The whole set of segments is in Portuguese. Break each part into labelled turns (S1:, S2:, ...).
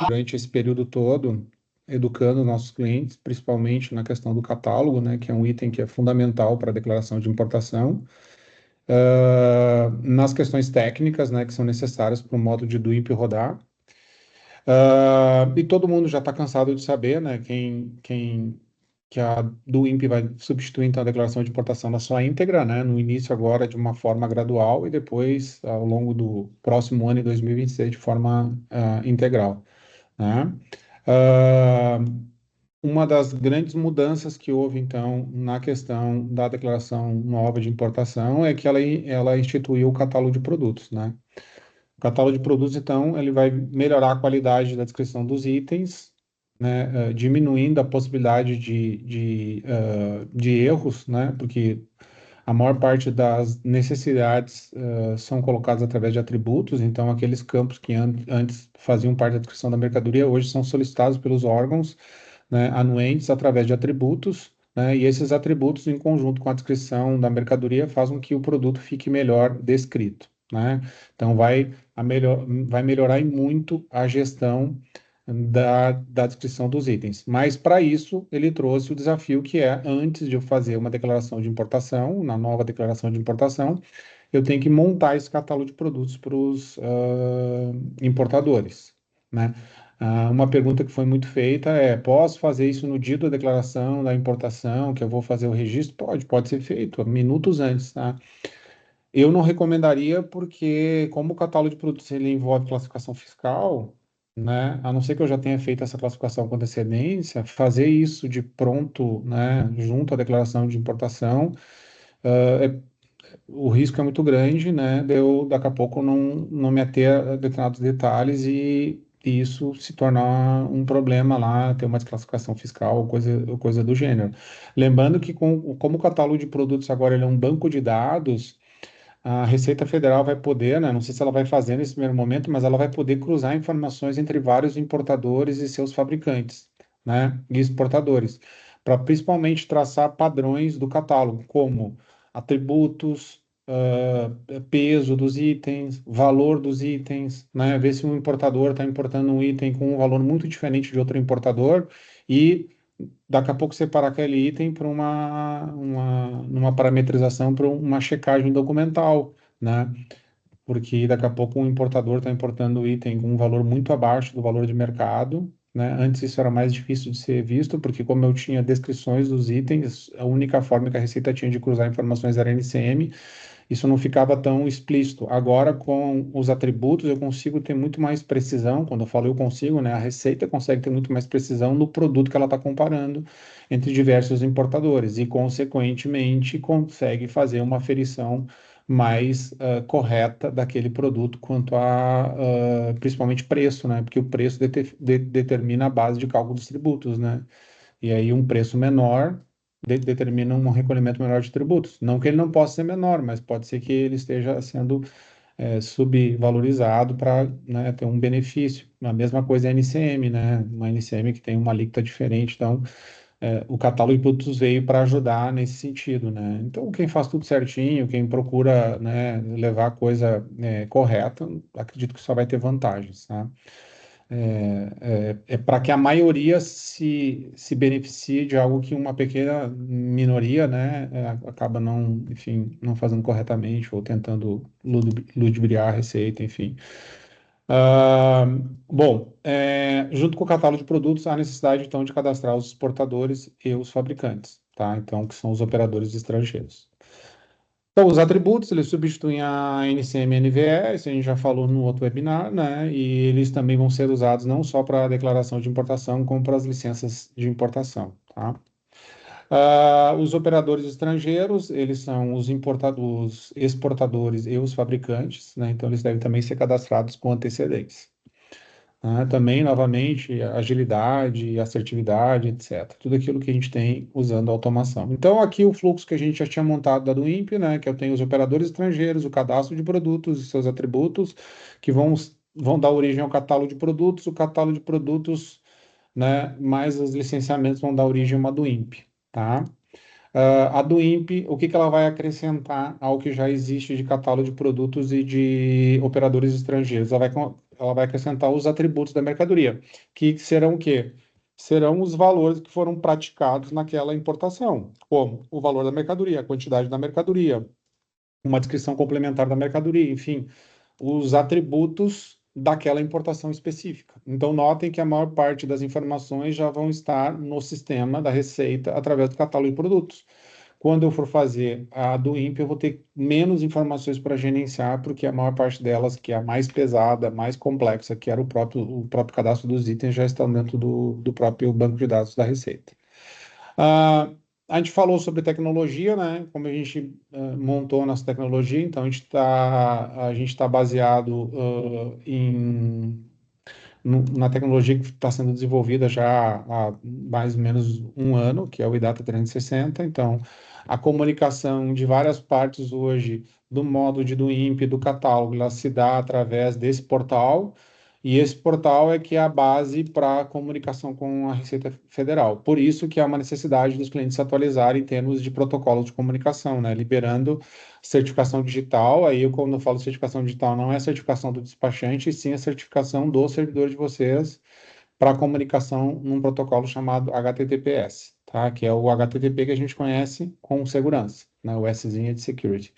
S1: durante esse período todo, educando nossos clientes, principalmente na questão do catálogo, né, que é um item que é fundamental para a declaração de importação, nas questões técnicas, né, que são necessárias para o módulo do INPE rodar. E todo mundo já está cansado de saber, né, que a do INPE vai substituir então a declaração de importação na sua íntegra, né, no início agora de uma forma gradual e depois ao longo do próximo ano, em 2026, de forma integral, né? Ah, uma das grandes mudanças que houve, então, na questão da declaração nova de importação é que ela instituiu o catálogo de produtos, né? O catálogo de produtos, então, ele vai melhorar a qualidade da descrição dos itens, né? Diminuindo a possibilidade de erros, né? Porque a maior parte das necessidades são colocadas através de atributos, então aqueles campos que antes faziam parte da descrição da mercadoria, hoje são solicitados pelos órgãos, né, anuentes através de atributos, né, e esses atributos, em conjunto com a descrição da mercadoria, fazem com que o produto fique melhor descrito, né? Então vai melhorar em muito a gestão da descrição dos itens. Mas para isso ele trouxe o desafio que é, antes de eu fazer uma declaração de importação, na nova declaração de importação, eu tenho que montar esse catálogo de produtos para os importadores, né? Uma pergunta que foi muito feita é: posso fazer isso no dia da declaração da importação, que eu vou fazer o registro? Pode ser feito, minutos antes, tá? Eu não recomendaria porque, como o catálogo de produtos ele envolve classificação fiscal, né, a não ser que eu já tenha feito essa classificação com antecedência, fazer isso de pronto, né, junto à declaração de importação, o risco é muito grande, né, de eu daqui a pouco não me ater a determinados detalhes e isso se tornar um problema lá, ter uma desclassificação fiscal ou coisa do gênero. Lembrando que como o catálogo de produtos agora ele é um banco de dados, a Receita Federal vai poder, né, não sei se ela vai fazer nesse primeiro momento, mas ela vai poder cruzar informações entre vários importadores e seus fabricantes, né, e exportadores, para principalmente traçar padrões do catálogo, como atributos, peso dos itens, valor dos itens, né, ver se um importador está importando um item com um valor muito diferente de outro importador e daqui a pouco separar aquele item para numa parametrização para uma checagem documental, né? Porque daqui a pouco um importador está importando o item com um valor muito abaixo do valor de mercado, né? Antes isso era mais difícil de ser visto, porque como eu tinha descrições dos itens, a única forma que a Receita tinha de cruzar informações era NCM, isso não ficava tão explícito. Agora, com os atributos, eu consigo ter muito mais precisão. Quando eu falo eu consigo, né? A Receita consegue ter muito mais precisão no produto que ela está comparando entre diversos importadores e, consequentemente, consegue fazer uma aferição mais correta daquele produto quanto a, principalmente, preço, né? Porque o preço determina a base de cálculo dos tributos, né? E aí um preço menor determina um recolhimento menor de tributos. Não que ele não possa ser menor, mas pode ser que ele esteja sendo subvalorizado para, né, ter um benefício. A mesma coisa é a NCM, né? Uma NCM que tem uma alíquota diferente, então o catálogo de produtos veio para ajudar nesse sentido, né? Então quem faz tudo certinho, quem procura, né, levar a coisa correta, acredito que só vai ter vantagens, tá? É para que a maioria se beneficie de algo que uma pequena minoria, né, acaba não, enfim, não fazendo corretamente ou tentando ludibriar a receita, enfim. Ah, bom, junto com o catálogo de produtos, há necessidade, então, de cadastrar os exportadores e os fabricantes, tá? Então, que são os operadores estrangeiros. Então, os atributos, eles substituem a NCM e NVE, isso a gente já falou no outro webinar, né? E eles também vão ser usados não só para a declaração de importação, como para as licenças de importação, tá? Os operadores estrangeiros, eles são os importadores, exportadores e os fabricantes, né? Então, eles devem também ser cadastrados com antecedência, né? Também, novamente, agilidade, assertividade, etc. Tudo aquilo que a gente tem usando automação. Então, aqui o fluxo que a gente já tinha montado da do INPE, né, que eu tenho os operadores estrangeiros, o cadastro de produtos e seus atributos, que vão dar origem ao catálogo de produtos, o catálogo de produtos, né, mais os licenciamentos vão dar origem a uma do INPE, tá? A do INPE, o que que ela vai acrescentar ao que já existe de catálogo de produtos e de operadores estrangeiros? Ela ela vai acrescentar os atributos da mercadoria, que serão o quê? Serão os valores que foram praticados naquela importação, como o valor da mercadoria, a quantidade da mercadoria, uma descrição complementar da mercadoria, enfim, os atributos daquela importação específica. Então, notem que a maior parte das informações já vão estar no sistema da Receita através do catálogo de produtos. Quando eu for fazer a do INPE, eu vou ter menos informações para gerenciar, porque a maior parte delas, que é a mais pesada, mais complexa, que era o próprio cadastro dos itens, já estão dentro do próprio banco de dados da Receita. Ah, a gente falou sobre tecnologia, né? Como a gente montou a nossa tecnologia, então a gente tá baseado na tecnologia que está sendo desenvolvida já há mais ou menos um ano, que é o IDATA 360. Então, a comunicação de várias partes hoje do módulo do INPE, do catálogo, ela se dá através desse portal, e esse portal é que é a base para a comunicação com a Receita Federal. Por isso que há uma necessidade dos clientes se atualizarem em termos de protocolos de comunicação, né? Liberando certificação digital. Aí, quando eu falo certificação digital, não é a certificação do despachante, e sim a certificação do servidor de vocês para comunicação num protocolo chamado HTTPS, tá? Que é o HTTP que a gente conhece com segurança, né? O Szinho é de security,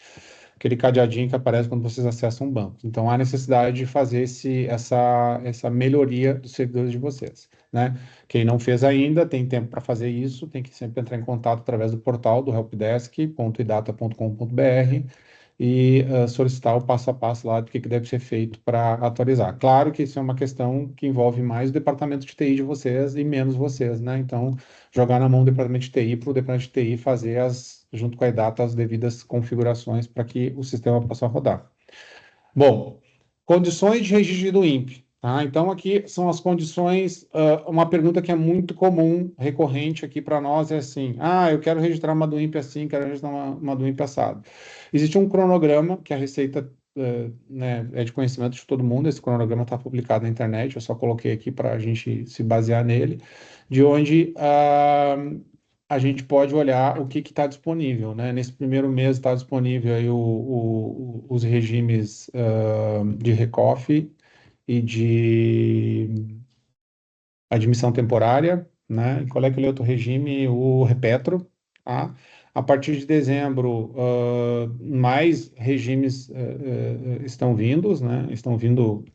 S1: aquele cadeadinho que aparece quando vocês acessam um banco. Então, há necessidade de fazer essa melhoria dos servidores de vocês, né? Quem não fez ainda, tem tempo para fazer isso, tem que sempre entrar em contato através do portal do helpdesk.idata.com.br e solicitar o passo a passo lá do que deve ser feito para atualizar. Claro que isso é uma questão que envolve mais o departamento de TI de vocês e menos vocês, né? Então, jogar na mão do departamento de TI para o departamento de TI fazer junto com a IDATA, as devidas configurações para que o sistema possa rodar. Bom, condições de registro do INPE. Tá? Então, aqui são as condições. Uma pergunta que é muito comum, recorrente aqui para nós é assim: eu quero registrar uma do INPE assim, quero registrar uma do INPE assado. Existe um cronograma que a Receita, né, é de conhecimento de todo mundo. Esse cronograma está publicado na internet, eu só coloquei aqui para a gente se basear nele, de onde a gente pode olhar o que está disponível, né? Nesse primeiro mês está disponível aí os regimes de recoff e de admissão temporária, né? E qual é aquele outro regime? O Repetro, tá? A partir de dezembro, mais regimes estão vindos, né? Estão vindo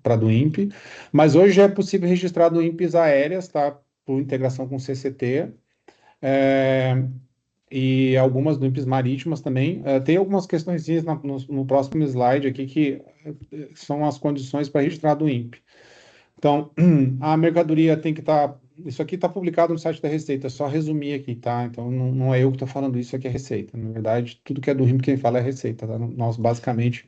S1: para do INPE, mas hoje já é possível registrar do INPEs aéreas, tá? Por integração com o CCT, e algumas do INPEs marítimas também. Tem algumas questõezinhas no próximo slide aqui que são as condições para registrar do INPE. Então, a mercadoria tem que estar. Isso aqui está publicado no site da Receita, só resumir aqui, tá? Então, não é eu que estou falando isso aqui, é Receita. Na verdade, tudo que é do RIM, quem fala é Receita, tá? Nós, basicamente,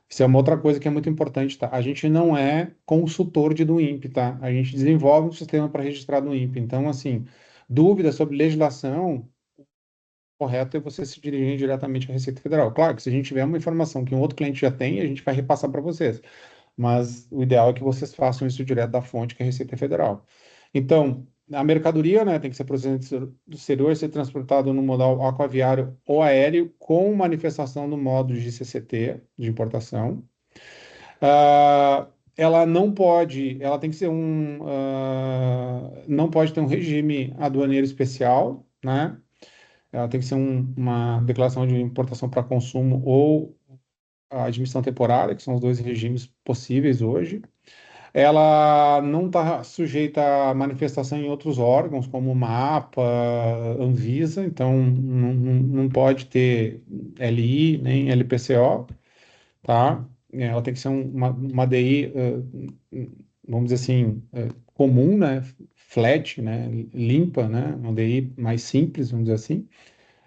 S1: isso é uma outra coisa que é muito importante, tá? A gente não é consultor do INPE, tá? A gente desenvolve um sistema para registrar do INPE. Então, assim, dúvidas sobre legislação, correto é você se dirigir diretamente à Receita Federal. Claro que se a gente tiver uma informação que um outro cliente já tem, a gente vai repassar para vocês. Mas o ideal é que vocês façam isso direto da fonte, que é a Receita Federal. Então, a mercadoria, né, tem que ser procedida do exterior, ser transportado no modal aquaviário ou aéreo, com manifestação no modo de CCT, de importação. Ela tem que ser não pode ter um regime aduaneiro especial, né? Ela tem que ser uma declaração de importação para consumo ou a admissão temporária, que são os dois regimes possíveis hoje. Ela não está sujeita a manifestação em outros órgãos, como MAPA, Anvisa, então não pode ter LI nem LPCO, tá? Ela tem que ser uma DI, vamos dizer assim, comum, né? Flat, né? Limpa, né? Uma DI mais simples, vamos dizer assim.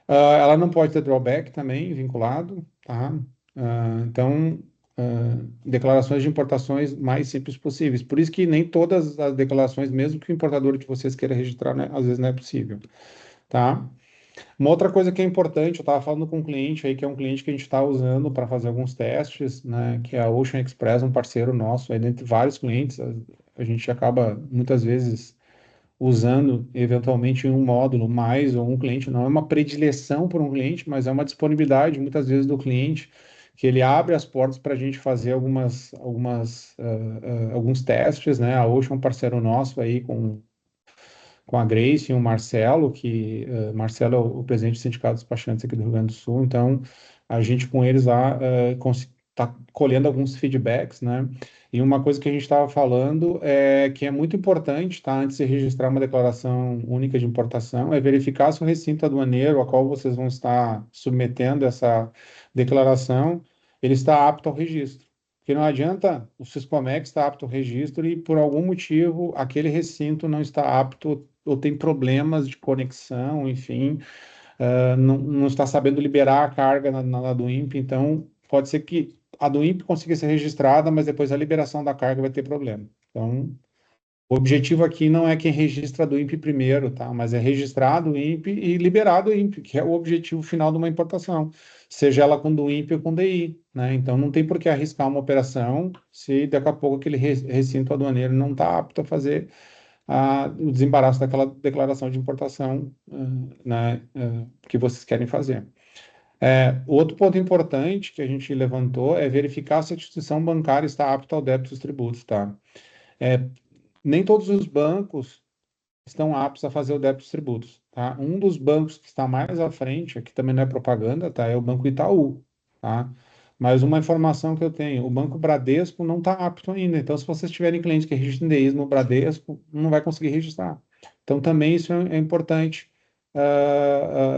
S1: Ela não pode ter drawback também vinculado, tá? Então, declarações de importações mais simples possíveis. Por isso que nem todas as declarações, mesmo que o importador de vocês queira registrar, né, às vezes não é possível, tá? Uma outra coisa que é importante, eu estava falando com um cliente aí, que é um cliente que a gente está usando para fazer alguns testes, né, que é a Ocean Express, um parceiro nosso, aí dentre vários clientes, a gente acaba muitas vezes usando eventualmente um módulo mais ou um cliente, não é uma predileção por um cliente, mas é uma disponibilidade muitas vezes do cliente que ele abre as portas para a gente fazer alguns testes, né? A Ocean é um parceiro nosso aí com a Grace e o Marcelo, Marcelo é o presidente do Sindicato dos Despachantes aqui do Rio Grande do Sul, então a gente com eles lá está colhendo alguns feedbacks, né? E uma coisa que a gente estava falando é que é muito importante, tá? Antes de registrar uma declaração única de importação, é verificar se o recinto aduaneiro a qual vocês vão estar submetendo essa declaração, ele está apto ao registro. Porque não adianta o Siscomex estar apto ao registro e, por algum motivo, aquele recinto não está apto ou tem problemas de conexão, enfim, não está sabendo liberar a carga na do INPE, então pode ser que a do INPE consiga ser registrada, mas depois a liberação da carga vai ter problema. Então, o objetivo aqui não é quem registra do INPE primeiro, tá? Mas é registrar do INPE e liberar do INPE, que é o objetivo final de uma importação, seja ela com do INPE ou com DI, né? Então não tem por que arriscar uma operação se daqui a pouco aquele recinto aduaneiro não está apto a fazer o desembaraço daquela declaração de importação, né, que vocês querem fazer. Outro ponto importante que a gente levantou é verificar se a instituição bancária está apta ao débito dos tributos, tá? Nem todos os bancos estão aptos a fazer o débito dos tributos, tá? Um dos bancos que está mais à frente, aqui também não é propaganda, tá? É o Banco Itaú, tá? Mas uma informação que eu tenho, o Banco Bradesco não está apto ainda. Então, se vocês tiverem clientes que registrem DIs no Bradesco, não vai conseguir registrar. Então, também isso é importante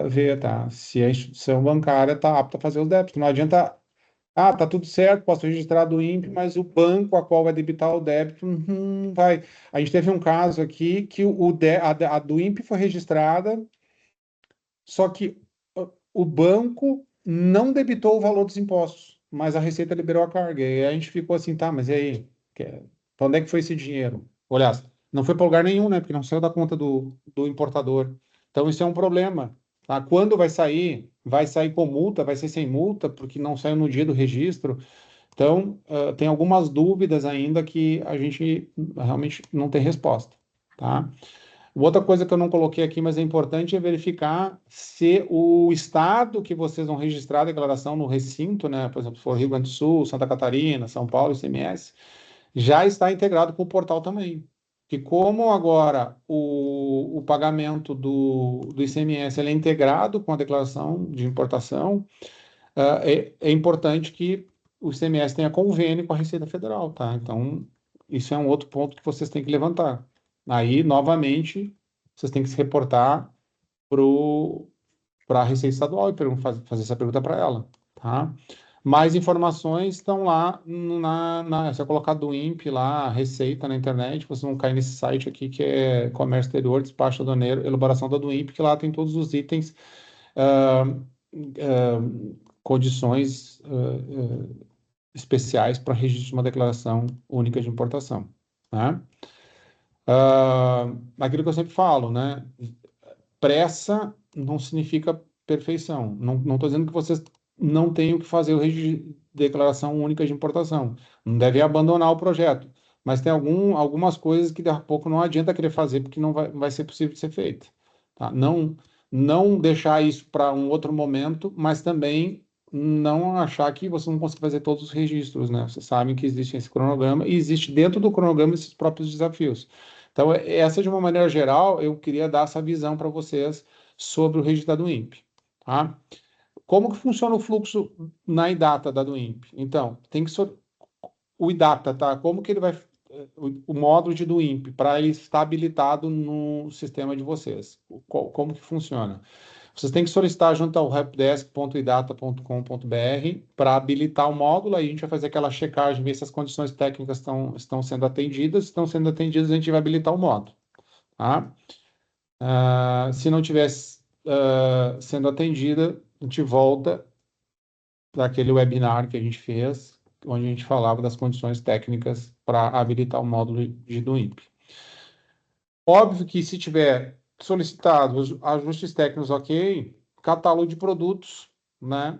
S1: ver, tá? Se a instituição bancária está apta a fazer os débitos. Não adianta, tá tudo certo, posso registrar do INPE, mas o banco a qual vai debitar o débito não vai. A gente teve um caso aqui que a do INPE foi registrada, só que o banco não debitou o valor dos impostos, mas a Receita liberou a carga. E aí a gente ficou assim, tá, mas e aí? Para onde é que foi esse dinheiro? Olha, não foi para lugar nenhum, né? Porque não saiu da conta do importador. Então isso é um problema. Tá? Quando vai sair? Vai sair com multa? Vai ser sem multa? Porque não saiu no dia do registro. Então, tem algumas dúvidas ainda que a gente realmente não tem resposta, tá? Outra coisa que eu não coloquei aqui, mas é importante, é verificar se o estado que vocês vão registrar a declaração no recinto, né, por exemplo, se for Rio Grande do Sul, Santa Catarina, São Paulo, ICMS, já está integrado com o portal também. Que como agora o pagamento do ICMS ele é integrado com a declaração de importação, é importante que o ICMS tenha convênio com a Receita Federal, tá? Então, isso é um outro ponto que vocês têm que levantar. Aí, novamente, vocês têm que se reportar para a Receita Estadual e fazer essa pergunta para ela, tá? Mais informações estão lá se eu colocar do INPE lá, Receita na internet, vocês vão cair nesse site aqui que é Comércio Exterior, Despacho Aduaneiro, Elaboração do INPE, que lá tem todos os itens, ah, condições especiais para registro de uma declaração única de importação, né? Aquilo que eu sempre falo, né? Pressa não significa perfeição. Não estou dizendo que vocês não tenham que fazer o registro de declaração única de importação. Não devem abandonar o projeto. Mas tem algumas coisas que daqui a pouco não adianta querer fazer porque não vai ser possível de ser feito. Tá? Não deixar isso para um outro momento, mas também não achar que você não consegue fazer todos os registros, né? Vocês sabem que existe esse cronograma e existe dentro do cronograma esses próprios desafios. Então, essa de uma maneira geral, eu queria dar essa visão para vocês sobre o registro da do INPE, tá? Como que funciona o fluxo na IDATA da do INPE? Então, tem que o IDATA, tá? Como que ele vai o módulo de do INPE para ele estar habilitado no sistema de vocês? Como que funciona? Vocês têm que solicitar junto ao helpdesk.idata.com.br para habilitar o módulo, aí a gente vai fazer aquela checagem, ver se as condições técnicas estão sendo atendidas. Se estão sendo atendidas, a gente vai habilitar o módulo. Tá? Se não tivesse sendo atendida, a gente volta para aquele webinar que a gente fez, onde a gente falava das condições técnicas para habilitar o módulo do INPE. Óbvio que se tiver solicitado os ajustes técnicos ok, catálogo de produtos, né?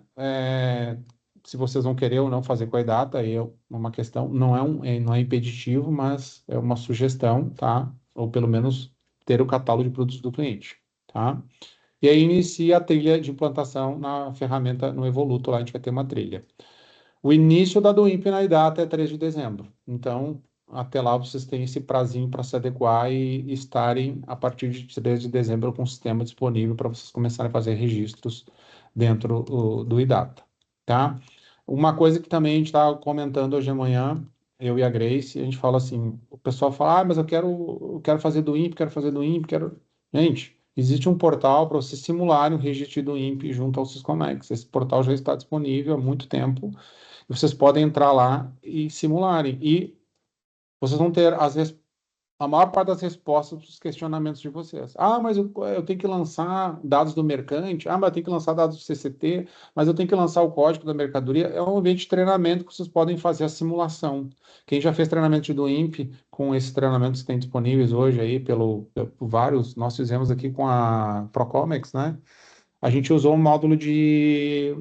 S1: Se vocês vão querer ou não fazer com a data, aí é uma questão, não é impeditivo, mas é uma sugestão, tá? Ou pelo menos ter o catálogo de produtos do cliente, tá? E aí inicia a trilha de implantação na ferramenta, no Evoluto, lá a gente vai ter uma trilha. O início da do INPE na data é 3 de dezembro. Então, até lá vocês têm esse prazinho para se adequar e estarem, a partir de 3 de dezembro, com o sistema disponível para vocês começarem a fazer registros dentro do IDATA, tá? Uma coisa que também a gente está comentando hoje de manhã, eu e a Grace, a gente fala assim, o pessoal fala, mas eu quero fazer do INPE, quero fazer do INPE, quero... Gente, existe um portal para vocês simularem o registro do INPE junto ao Syscomex. Esse portal já está disponível há muito tempo. Vocês podem entrar lá e simularem. E vocês vão ter a maior parte das respostas para os questionamentos de vocês. Ah, mas eu tenho que lançar dados do mercante. Ah, mas eu tenho que lançar dados do CCT. Mas eu tenho que lançar o código da mercadoria. É um ambiente de treinamento que vocês podem fazer a simulação. Quem já fez treinamento do INPE, com esses treinamentos que tem disponíveis hoje aí, por vários, nós fizemos aqui com a Procomex, né? A gente usou um módulo de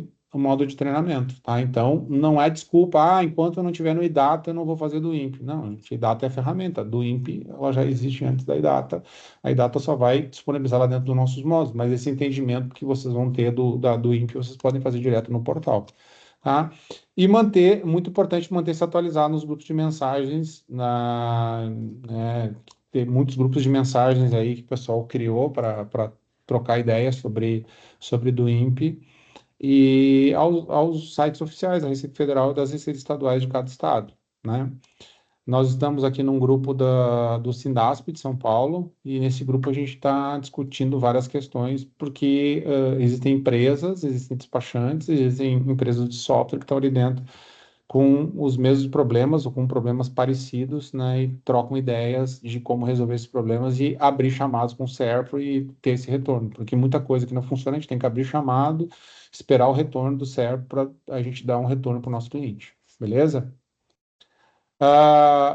S1: treinamento, tá? Então, não é desculpa, enquanto eu não tiver no IDATA, eu não vou fazer do INPE. Não, gente, IDATA é a ferramenta. Do INPE, ela já existe antes da IDATA. A IDATA só vai disponibilizar lá dentro dos nossos módulos, mas esse entendimento que vocês vão ter do INPE, vocês podem fazer direto no portal, tá? E manter, muito importante, manter se atualizado nos grupos de mensagens, ter muitos grupos de mensagens aí que o pessoal criou para trocar ideias sobre do INPE e aos sites oficiais da Receita Federal e das Receitas Estaduais de cada estado, né? Nós estamos aqui num grupo do Sindasp de São Paulo e nesse grupo a gente está discutindo várias questões porque existem empresas, existem despachantes, existem empresas de software que estão ali dentro com os mesmos problemas ou com problemas parecidos, né, e trocam ideias de como resolver esses problemas e abrir chamados com o Serpro e ter esse retorno, porque muita coisa que não funciona, a gente tem que abrir chamado, esperar o retorno do Serpro para a gente dar um retorno para o nosso cliente, beleza?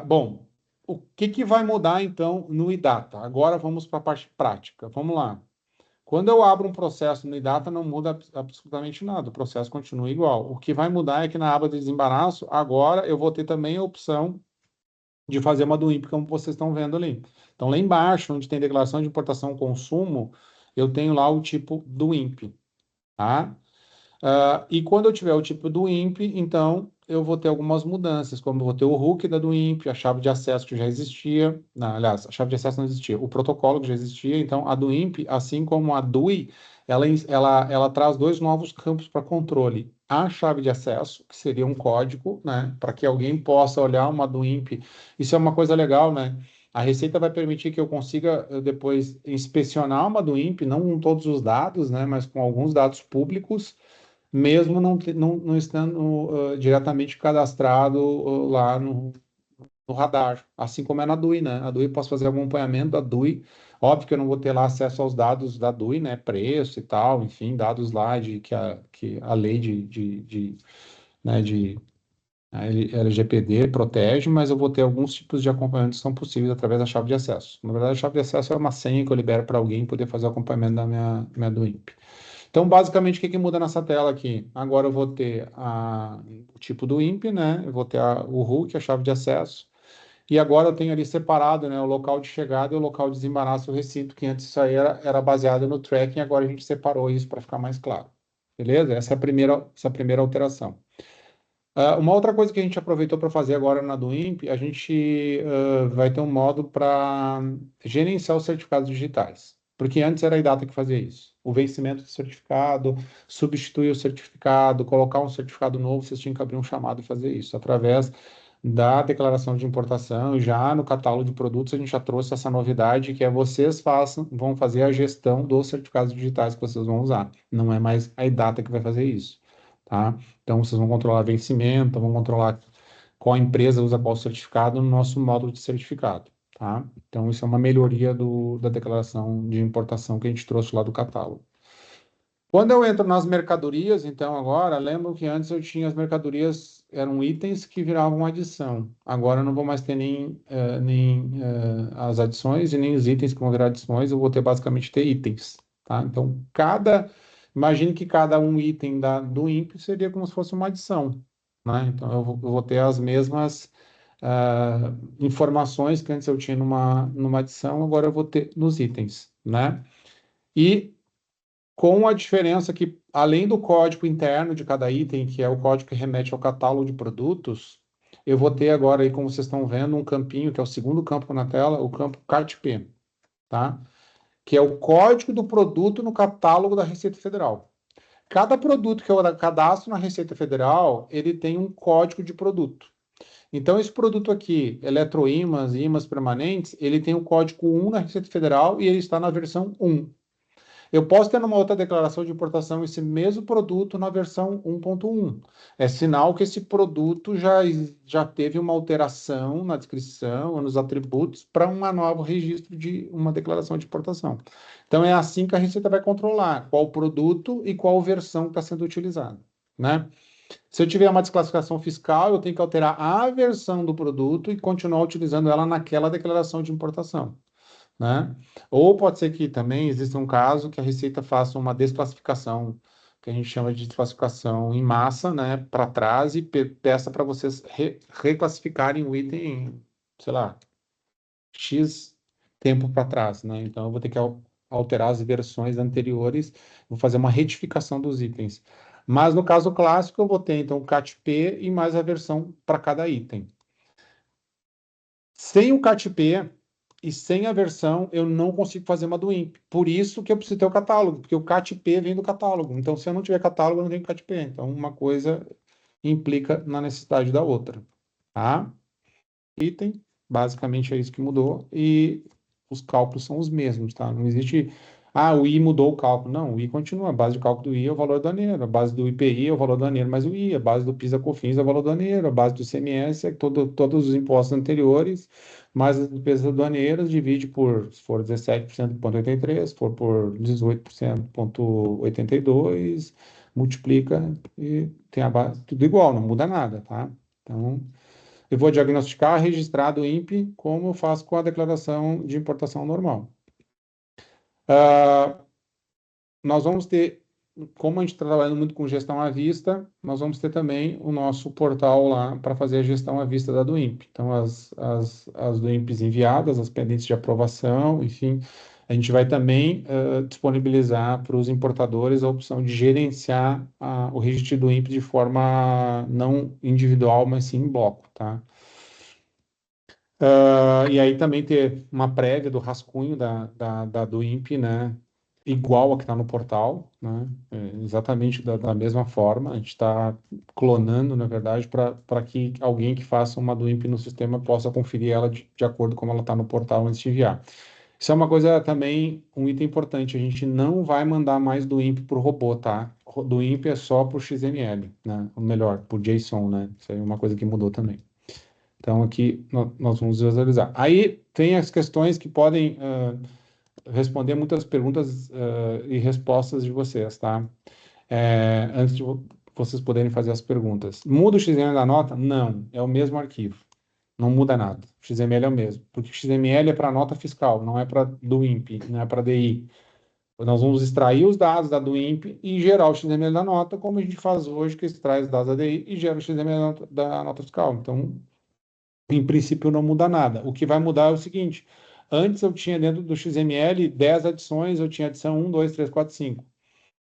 S1: Bom, o que vai mudar então no IDATA? Agora vamos para a parte prática. Vamos lá. Quando eu abro um processo no IDATA, não muda absolutamente nada, o processo continua igual. O que vai mudar é que na aba de desembaraço, agora eu vou ter também a opção de fazer uma do INPE, como vocês estão vendo ali. Então, lá embaixo, onde tem declaração de importação e consumo, eu tenho lá o tipo do INPE, tá? E quando eu tiver o tipo do INPE, então eu vou ter algumas mudanças, como eu vou ter o hook da do INPE, a chave de acesso que já existia, não, aliás, a chave de acesso não existia, o protocolo que já existia, então a do INPE, assim como a DUI, ela traz dois novos campos para controle. A chave de acesso, que seria um código, né, para que alguém possa olhar uma do INPE. Isso é uma coisa legal, né? A Receita vai permitir que eu consiga depois inspecionar uma do INPE, não com todos os dados, né, mas com alguns dados públicos, mesmo não estando diretamente cadastrado lá no radar, assim como é na DUI, né? A DUI eu posso fazer acompanhamento da DUI, óbvio que eu não vou ter lá acesso aos dados da DUI, né? Preço e tal, enfim, dados lá que a lei né, a LGPD protege, mas eu vou ter alguns tipos de acompanhamento que são possíveis através da chave de acesso. Na verdade, a chave de acesso é uma senha que eu libero para alguém poder fazer o acompanhamento da minha DUI. Então, basicamente, o que muda nessa tela aqui? Agora eu vou ter o tipo do INPE, né? Eu vou ter o hook, a chave de acesso. E agora eu tenho ali separado, né, o local de chegada e o local de desembaraço do recibo, que antes isso aí era baseado no tracking, agora a gente separou isso para ficar mais claro. Beleza? Essa é a primeira alteração. Uma outra coisa que a gente aproveitou para fazer agora na do INPE, a gente vai ter um modo para gerenciar os certificados digitais. Porque antes era a Idata que fazia isso. O vencimento do certificado, substituir o certificado, colocar um certificado novo, vocês tinham que abrir um chamado e fazer isso. Através da declaração de importação, já no catálogo de produtos, a gente já trouxe essa novidade, que é vocês vão fazer a gestão dos certificados digitais que vocês vão usar. Não é mais a Idata que vai fazer isso, tá? Então, vocês vão controlar vencimento, vão controlar qual empresa usa qual certificado no nosso módulo de certificado, tá? Então, isso é uma melhoria da declaração de importação que a gente trouxe lá do catálogo. Quando eu entro nas mercadorias, então, agora, lembro que antes eu tinha as mercadorias, eram itens que viravam adição. Agora eu não vou mais ter nem as adições e nem os itens que vão virar adições, eu vou ter basicamente ter itens, tá? Então, imagine que cada um item do INPE seria como se fosse uma adição, né? Então, eu vou ter as mesmas informações que antes eu tinha numa adição, agora eu vou ter nos itens, né? E com a diferença que além do código interno de cada item, que é o código que remete ao catálogo de produtos, eu vou ter agora aí, como vocês estão vendo, um campinho, que é o segundo campo na tela, o campo CATP, tá? Que é o código do produto no catálogo da Receita Federal. Cada produto que eu cadastro na Receita Federal, ele tem um código de produto. Então, esse produto aqui, eletroímãs e ímãs permanentes, ele tem o código 1 na Receita Federal e ele está na versão 1. Eu posso ter numa outra declaração de importação esse mesmo produto na versão 1.1. É sinal que esse produto já teve uma alteração na descrição, nos atributos, para um novo registro de uma declaração de importação. Então, é assim que a Receita vai controlar qual produto e qual versão está sendo utilizada, né? Se eu tiver uma desclassificação fiscal, eu tenho que alterar a versão do produto e continuar utilizando ela naquela declaração de importação, né? Ou pode ser que também exista um caso que a Receita faça uma desclassificação, que a gente chama de desclassificação em massa, né, para trás e peça para vocês reclassificarem o item, sei lá, X tempo para trás, né? Então eu vou ter que alterar as versões anteriores, vou fazer uma retificação dos itens. Mas no caso clássico, eu vou ter então o CATP e mais a versão para cada item. Sem o CATP e sem a versão, eu não consigo fazer uma do INPE. Por isso que eu preciso ter o catálogo, porque o CATP vem do catálogo. Então, se eu não tiver catálogo, eu não tenho CATP. Então, uma coisa implica na necessidade da outra, tá? Item, basicamente é isso que mudou, e os cálculos são os mesmos, tá? Não existe, o I mudou o cálculo. Não, o I continua, a base de cálculo do I é o valor do aneiro, a base do IPI é o valor do aneiro mais o I, a base do PIS/COFINS é o valor do aneiro, a base do ICMS é todos os impostos anteriores, mais as despesas aduaneiras, divide por, se for 17,83, se for por 18,82, multiplica e tem a base, tudo igual, não muda nada, tá? Então, eu vou diagnosticar registrado o INPE como eu faço com a declaração de importação normal. Nós vamos ter, como a gente está trabalhando muito com gestão à vista, nós vamos ter também o nosso portal lá para fazer a gestão à vista da do INPE. Então, as do INPEs enviadas, as pendentes de aprovação, enfim, a gente vai também disponibilizar para os importadores a opção de gerenciar o registro do INPE de forma não individual, mas sim em bloco, tá? E aí também ter uma prévia do rascunho do INPE, né? Igual a que está no portal, né? Exatamente da mesma forma. A gente está clonando, na verdade, para que alguém que faça uma do INPE no sistema possa conferir ela de acordo com como ela está no portal antes de enviar. Isso é uma coisa também, um item importante. A gente não vai mandar mais do INPE para o robô, tá? Do INPE é só para o XML, né? Ou melhor, por JSON, né? Isso aí é uma coisa que mudou também. Então, aqui nós vamos visualizar. Aí tem as questões que podem responder muitas perguntas e respostas de vocês, tá? Antes de vocês poderem fazer as perguntas. Muda o XML da nota? Não, é o mesmo arquivo. Não muda nada. O XML é o mesmo. Porque o XML é para nota fiscal, não é para do INPE, não é para DI. Nós vamos extrair os dados da do INPE e gerar o XML da nota, como a gente faz hoje, que extrai os dados da DI e gera o XML da nota fiscal. Então, em princípio, não muda nada. O que vai mudar é o seguinte: antes eu tinha dentro do XML 10 adições, eu tinha adição 1, 2, 3, 4, 5,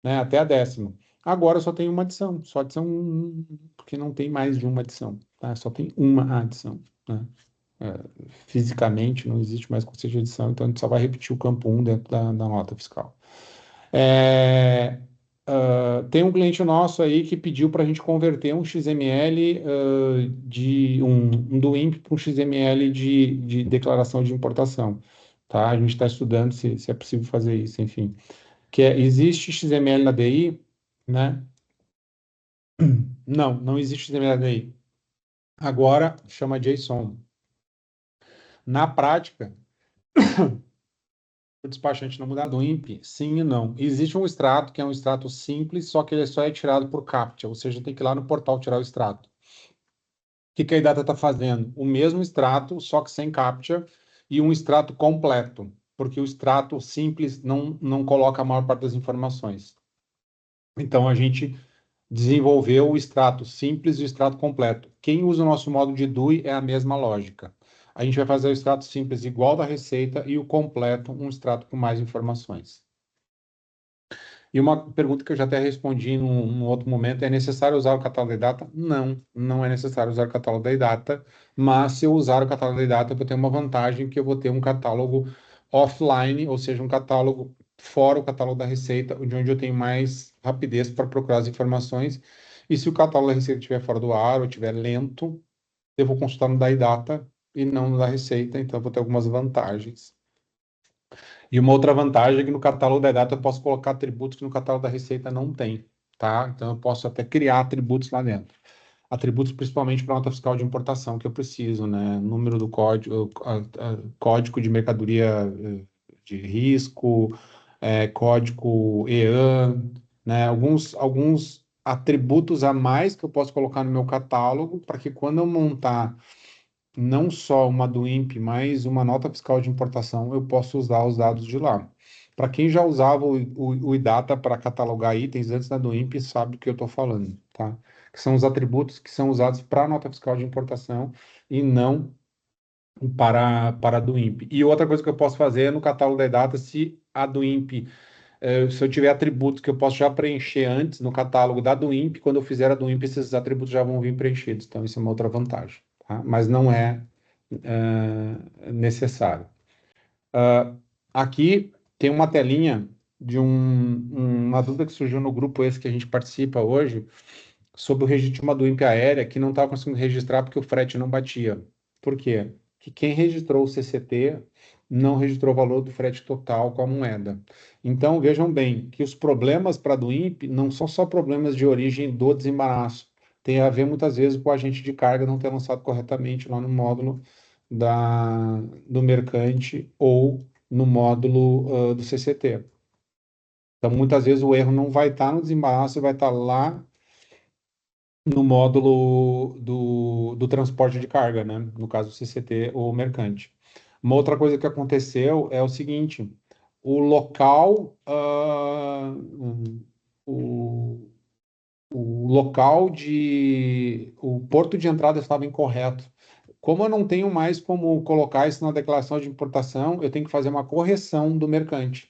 S1: né, até a 10ª. Agora eu só tenho uma adição, só adição 1, porque não tem mais de uma adição, tá? Só tem uma adição, né? Fisicamente não existe mais conceito de adição, então a gente só vai repetir o campo 1 dentro da nota fiscal. Tem um cliente nosso aí que pediu para a gente converter um XML de um do INPE para um XML de declaração de importação, tá? A gente está estudando se é possível fazer isso, enfim. Existe XML na DI, né? Não existe XML na DI. Agora chama JSON. Na prática, o despachante não muda do INPE? Sim e não. Existe um extrato que é um extrato simples, só que ele só é tirado por CAPTCHA, ou seja, tem que ir lá no portal tirar o extrato. O que a Idata está fazendo? O mesmo extrato, só que sem CAPTCHA, e um extrato completo, porque o extrato simples não coloca a maior parte das informações. Então, a gente desenvolveu o extrato simples e o extrato completo. Quem usa o nosso módulo de DUI é a mesma lógica. A gente vai fazer o extrato simples igual da receita e o completo, um extrato com mais informações. E uma pergunta que eu já até respondi num outro momento, é necessário usar o catálogo da data? Não, não é necessário usar o catálogo da data, mas se eu usar o catálogo da data, eu vou ter uma vantagem que eu vou ter um catálogo offline, ou seja, um catálogo fora o catálogo da Receita, de onde eu tenho mais rapidez para procurar as informações. E se o catálogo da Receita estiver fora do ar ou estiver lento, eu vou consultar no da data e não no da Receita, então eu vou ter algumas vantagens. E uma outra vantagem é que no catálogo da data eu posso colocar atributos que no catálogo da Receita não tem, tá? Então eu posso até criar atributos lá dentro. Atributos principalmente para nota fiscal de importação que eu preciso, né? Número do código, código de mercadoria de risco, código EAN, né? Alguns atributos a mais que eu posso colocar no meu catálogo para que quando eu montar não só uma do INPE, mas uma nota fiscal de importação, eu posso usar os dados de lá. Para quem já usava o IDATA para catalogar itens antes da do INPE, sabe o que eu estou falando, tá? Que são os atributos que são usados para a nota fiscal de importação e não para a do INPE. E outra coisa que eu posso fazer é no catálogo da IDATA, se a do INPE, se eu tiver atributos que eu posso já preencher antes no catálogo da do INPE, quando eu fizer a do INPE, esses atributos já vão vir preenchidos. Então, isso é uma outra vantagem, tá? Mas não é necessário. Aqui tem uma telinha de uma dúvida que surgiu no grupo esse que a gente participa hoje, sobre o registro de uma doença aérea que não estava conseguindo registrar porque o frete não batia. Por quê? Que quem registrou o CCT não registrou o valor do frete total com a moeda. Então, vejam bem que os problemas para a do INPE não são só problemas de origem do desembaraço. Tem a ver, muitas vezes, com o agente de carga não ter lançado corretamente lá no módulo do mercante ou no módulo do CCT. Então, muitas vezes, o erro não vai estar no desembaraço, vai estar lá no módulo do transporte de carga, né? No caso do CCT ou mercante. Uma outra coisa que aconteceu é o seguinte: o local, o, o local o porto de entrada estava incorreto. Como eu não tenho mais como colocar isso na declaração de importação, eu tenho que fazer uma correção do mercante.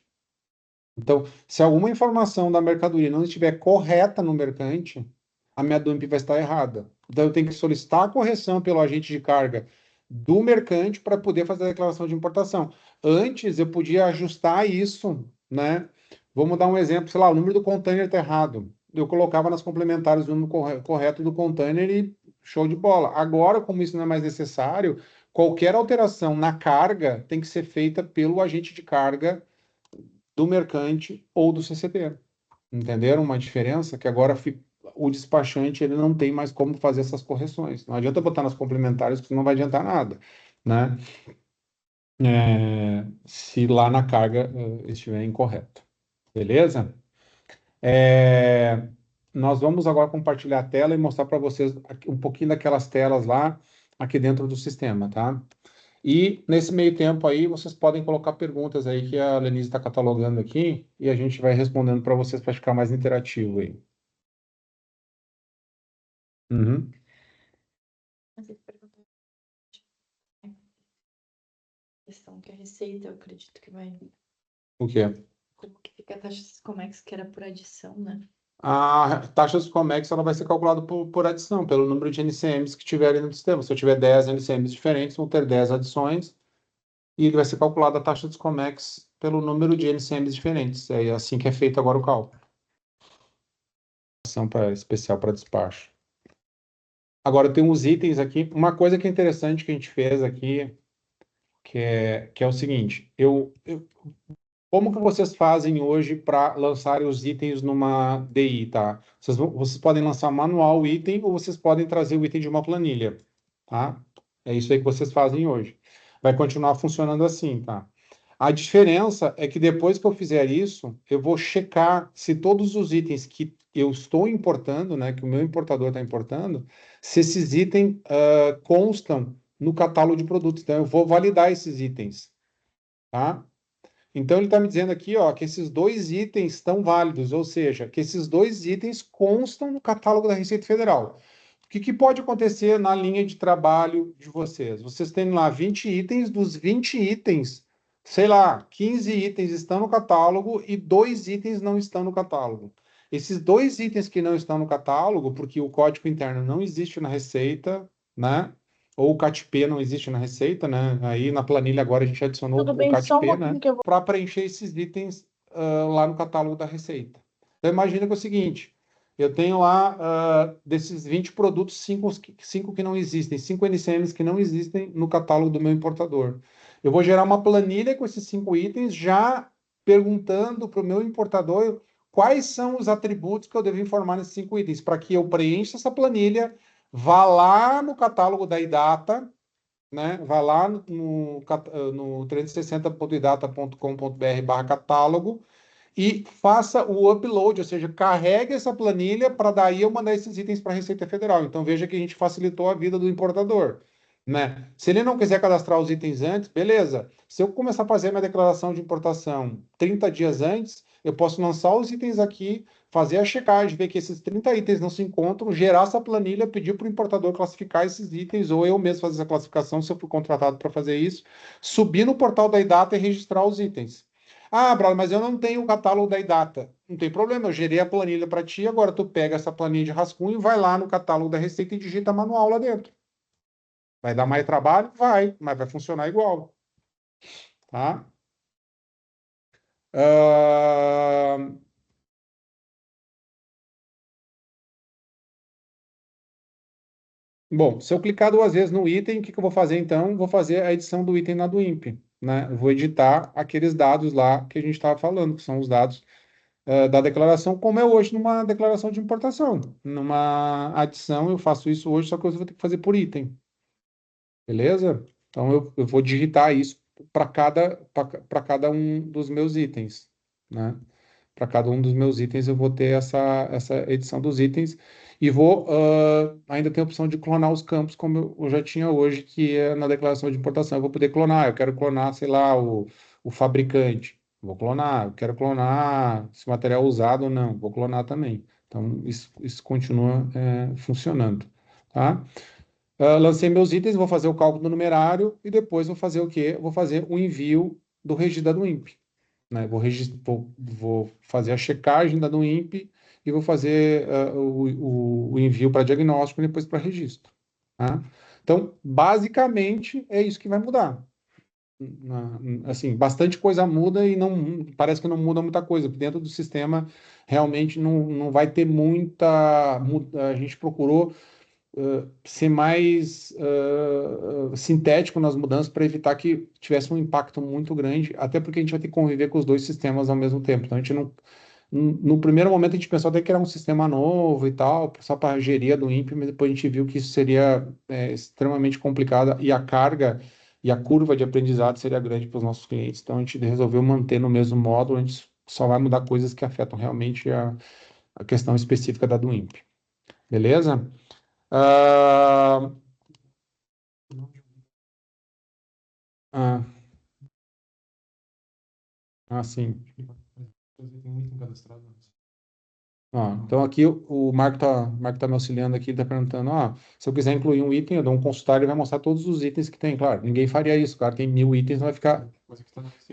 S1: Então, se alguma informação da mercadoria não estiver correta no mercante, a minha dump vai estar errada. Então, eu tenho que solicitar a correção pelo agente de carga do mercante para poder fazer a declaração de importação. Antes, eu podia ajustar isso, né? Vamos dar um exemplo, sei lá, o número do container está errado. Eu colocava nas complementares o número correto do container e show de bola. Agora, como isso não é mais necessário, qualquer alteração na carga tem que ser feita pelo agente de carga do mercante ou do CCT. Entenderam uma diferença? Que agora o despachante ele não tem mais como fazer essas correções. Não adianta botar nas complementares, porque não vai adiantar nada, né? Se lá na carga estiver incorreto. Beleza? Nós vamos agora compartilhar a tela e mostrar para vocês um pouquinho daquelas telas lá aqui dentro do sistema, tá? E nesse meio tempo aí, vocês podem colocar perguntas aí que a Lenise está catalogando aqui e a gente vai respondendo para vocês para ficar mais interativo aí. Uhum.
S2: Mas ele perguntou a questão que a Receita, eu acredito que vai.
S1: O quê?
S2: Como que fica a taxa de Comex, que era por adição, né?
S1: A taxa dos Comex ela vai ser calculada por adição, pelo número de NCMs que tiverem no sistema. Se eu tiver 10 NCMs diferentes, vão ter 10 adições e vai ser calculada a taxa dos Comex pelo número de NCMs diferentes. É assim que é feito agora o cálculo. Ação especial para despacho. Agora, tem uns itens aqui. Uma coisa que é interessante que a gente fez aqui, que é o seguinte: como que vocês fazem hoje para lançarem os itens numa DI, tá? Vocês podem lançar manual o item ou vocês podem trazer o item de uma planilha, tá? É isso aí que vocês fazem hoje. Vai continuar funcionando assim, tá? A diferença é que depois que eu fizer isso, eu vou checar se todos os itens que eu estou importando, né, que o meu importador está importando, se esses itens constam no catálogo de produtos. Então, eu vou validar esses itens, tá? Então, ele está me dizendo aqui, ó, que esses dois itens estão válidos, ou seja, que esses dois itens constam no catálogo da Receita Federal. O que pode acontecer na linha de trabalho de vocês? Vocês têm lá 20 itens, dos 20 itens, sei lá, 15 itens estão no catálogo e 2 itens não estão no catálogo. Esses 2 itens que não estão no catálogo, porque o código interno não existe na receita, né? Ou o CATP não existe na receita, né? Aí na planilha agora a gente adicionou
S2: Tudo
S1: o
S2: bem, só um
S1: CATP, né?
S2: pouquinho que eu vou.
S1: Para preencher esses itens lá no catálogo da receita. Então imagina que é o seguinte, eu tenho lá desses 20 produtos, 5 que não existem, 5 NCMs que não existem no catálogo do meu importador. Eu vou gerar uma planilha com esses 5 itens, já perguntando para o meu importador quais são os atributos que eu devo informar nesses 5 itens, para que eu preencha essa planilha, vá lá no catálogo da iData, né? Vá lá no 360.idata.com.br/catálogo e faça o upload, ou seja, carregue essa planilha para daí eu mandar esses itens para a Receita Federal. Então veja que a gente facilitou a vida do importador, né? Se ele não quiser cadastrar os itens antes, beleza. Se eu começar a fazer minha declaração de importação 30 dias antes, eu posso lançar os itens aqui, fazer a checagem, ver que esses 30 itens não se encontram, gerar essa planilha, pedir para o importador classificar esses itens, ou eu mesmo fazer essa classificação, se eu fui contratado para fazer isso, subir no portal da iData e registrar os itens. Ah, Brado, mas eu não tenho o catálogo da iData. Não tem problema, eu gerei a planilha para ti, agora tu pega essa planilha de rascunho, vai lá no catálogo da Receita e digita manual lá dentro. Vai dar mais trabalho? Vai, mas vai funcionar igual, tá? Ah, bom, se eu clicar 2 vezes no item, o que que eu vou fazer então? Vou fazer a edição do item na do INPE, né? Eu vou editar aqueles dados lá que a gente estava falando, que são os dados da declaração, como é hoje numa declaração de importação. Numa adição, eu faço isso hoje, só que eu vou ter que fazer por item. Beleza? Então eu vou digitar isso para cada um dos meus itens, né? Para cada um dos meus itens eu vou ter essa edição dos itens e vou ainda ter a opção de clonar os campos como eu já tinha hoje, que é na declaração de importação. Eu vou poder clonar, eu quero clonar, sei lá, o fabricante. Vou clonar, eu quero clonar se o material é usado ou não, vou clonar também. Então, isso continua funcionando, tá? Lancei meus itens, vou fazer o cálculo do numerário e depois vou fazer o quê? Vou fazer o envio do registro do INPE, né? Vou fazer a checagem da do INPE e vou fazer o envio para diagnóstico e depois para registro, tá? Então, basicamente, é isso que vai mudar. Assim, bastante coisa muda e não parece que não muda muita coisa. Dentro do sistema, realmente não vai ter muita. A gente procurou ser mais sintético nas mudanças para evitar que tivesse um impacto muito grande, até porque a gente vai ter que conviver com os dois sistemas ao mesmo tempo. Então, a gente não. No primeiro momento, a gente pensou até que era um sistema novo e tal, só para gerir do INPE, mas depois a gente viu que isso seria extremamente complicado e a carga e a curva de aprendizado seria grande para os nossos clientes. Então, a gente resolveu manter no mesmo módulo, a gente só vai mudar coisas que afetam realmente a questão específica da do INPE. Beleza? Ah, ah, sim. Então aqui o Marco tá me auxiliando aqui, está perguntando, se eu quiser incluir um item, eu dou um consultário e vai mostrar todos os itens que tem. Claro, ninguém faria isso, cara, tem 1.000 itens, não vai ficar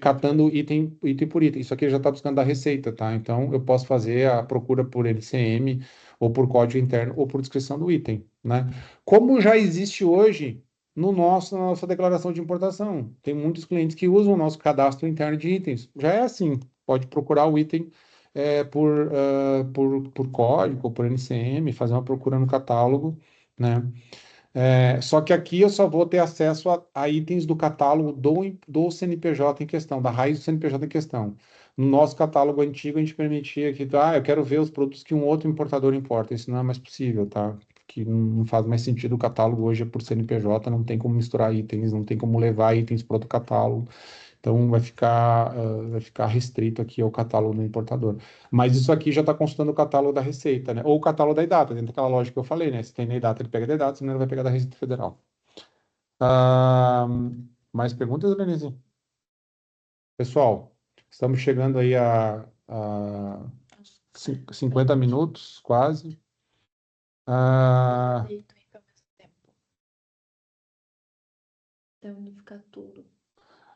S1: catando item por item. Isso aqui já está buscando da receita, tá? Então eu posso fazer a procura por LCM, ou por código interno, ou por descrição do item, né? Como já existe hoje na nossa declaração de importação. Tem muitos clientes que usam o nosso cadastro interno de itens. Já é assim, pode procurar o item por código, ou por NCM, fazer uma procura no catálogo, né? Só que aqui eu só vou ter acesso a itens do catálogo do CNPJ em questão, da raiz do CNPJ em questão. No nosso catálogo antigo, a gente permitia que, eu quero ver os produtos que um outro importador importa. Isso não é mais possível, tá? Que não faz mais sentido. O catálogo hoje é por CNPJ, não tem como misturar itens, não tem como levar itens para outro catálogo. Então vai ficar restrito aqui ao catálogo do importador. Mas isso aqui já está consultando o catálogo da Receita, né? Ou o catálogo da iData, dentro daquela lógica que eu falei, né? Se tem na iData, ele pega da iData, senão ele vai pegar da Receita Federal. Ah, mais perguntas, Denise? Pessoal, estamos chegando aí a 50 minutos, quase. Ah,
S2: Feito em ao mesmo tempo. Até unificar tudo.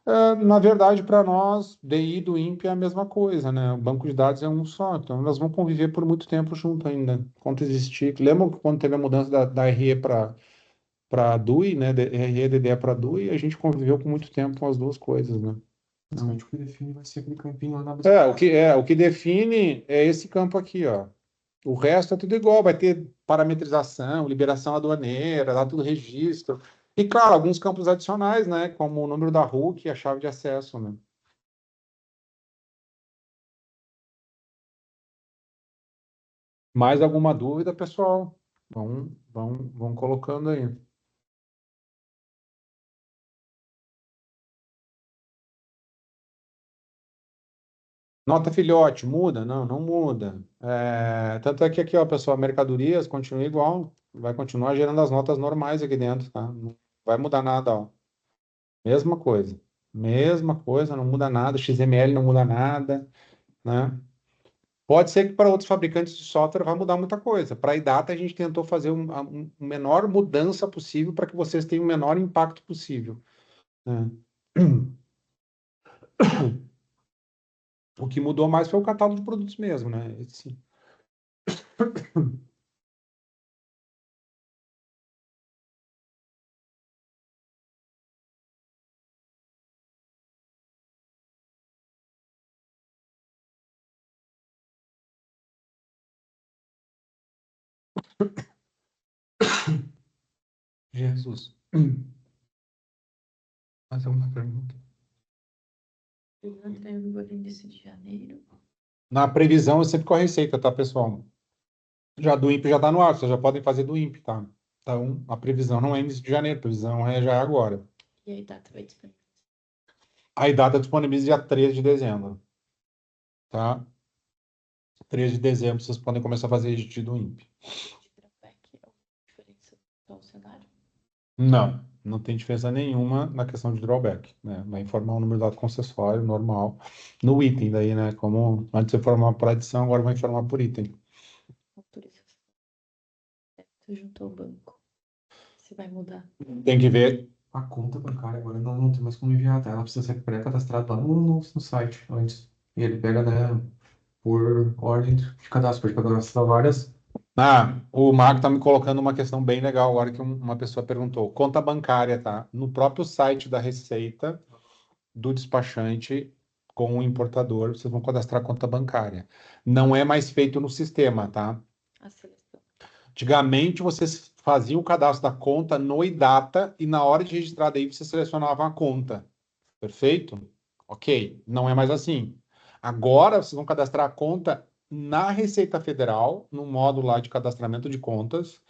S1: Na verdade, para nós, DI do INPE é a mesma coisa, né? O banco de dados é um só, então nós vamos conviver por muito tempo junto ainda, enquanto existir. Lembra quando teve a mudança da RE para DUI, né? RE DDE para DUI, a gente conviveu por muito tempo com as duas coisas, né?
S3: Basicamente o que define vai ser aquele campinho lá na
S1: O que define é esse campo aqui, ó. O resto é tudo igual, vai ter parametrização, liberação aduaneira, lá tudo registro. E, claro, alguns campos adicionais, né? Como o número da RUC e a chave de acesso, né? Mais alguma dúvida, pessoal? Vão colocando aí. Nota filhote, muda? Não, não muda. Tanto é que aqui, ó, pessoal, mercadorias continua igual. Vai continuar gerando as notas normais aqui dentro, tá? Não vai mudar nada, ó. Mesma coisa. Mesma coisa, não muda nada. XML não muda nada, né? Pode ser que para outros fabricantes de software vai mudar muita coisa. Para a iData, a gente tentou fazer a menor mudança possível para que vocês tenham o menor impacto possível, né? O que mudou mais foi o catálogo de produtos mesmo, né? Esse, Jesus. Mais alguma pergunta?
S2: Eu entrei no boletim início de janeiro.
S1: Na previsão, eu sempre com a receita, tá, pessoal? Já do INPE já está no ar, vocês já podem fazer do INPE, tá? Então, a previsão não é início de janeiro, a previsão já é agora.
S2: E aí, data vai disponibilizar.
S1: A data disponibiliza dia 13 de dezembro, tá? 13 de dezembro, vocês podem começar a fazer edit do INPE.
S2: De drawback, é uma diferença do cenário.
S1: Não, não tem diferença nenhuma na questão de drawback, né? Vai informar o número do dado concessório normal no item daí, né? Como antes você formava por adição, agora vai informar por item.
S2: Autorização. Tu juntou o banco. Você vai mudar.
S1: Tem que ver.
S3: A conta bancária agora não tem mais como enviar, tá? Ela precisa ser pré-cadastrada lá no site antes. E ele pega, né, por ordem de cadastro, pode cadastrar várias.
S1: O Marco tá me colocando uma questão bem legal agora que uma pessoa perguntou. Conta bancária, tá? No próprio site da Receita, do despachante com o importador, vocês vão cadastrar a conta bancária. Não é mais feito no sistema, tá?
S2: A seleção.
S1: Antigamente, vocês faziam o cadastro da conta no iData e na hora de registrar daí, vocês selecionavam a conta. Perfeito? Ok. Não é mais assim. Agora, vocês vão cadastrar a conta na Receita Federal, no módulo lá de cadastramento de contas,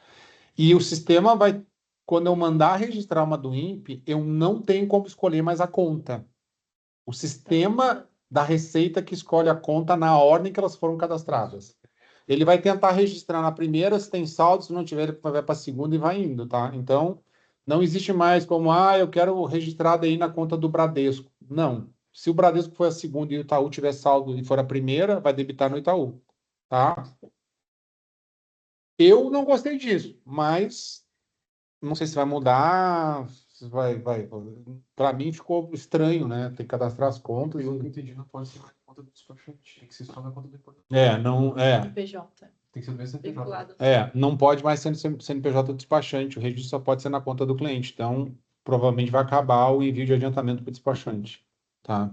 S1: e o sistema vai, quando eu mandar registrar uma do INPE, eu não tenho como escolher mais a conta. O sistema da Receita que escolhe a conta na ordem que elas foram cadastradas. Ele vai tentar registrar na primeira, se tem saldo, se não tiver, ele vai para a segunda e vai indo, tá? Então, não existe mais como, eu quero registrar daí na conta do Bradesco. Não. Se o Bradesco for a segunda e o Itaú tiver saldo e for a primeira, vai debitar no Itaú, tá? Eu não gostei disso, mas não sei se vai mudar, se vai. Para mim ficou estranho, né? Ter que cadastrar as contas.
S3: Pelo que eu entendi, não pode ser na conta do despachante. Tem que ser só na conta do importador.
S1: Não,
S2: Do PJ.
S3: Tem que ser do mesmo CNPJ.
S2: Vinculado.
S1: não pode mais ser no CNPJ do despachante, o registro só pode ser na conta do cliente. Então, provavelmente vai acabar o envio de adiantamento para o despachante, tá?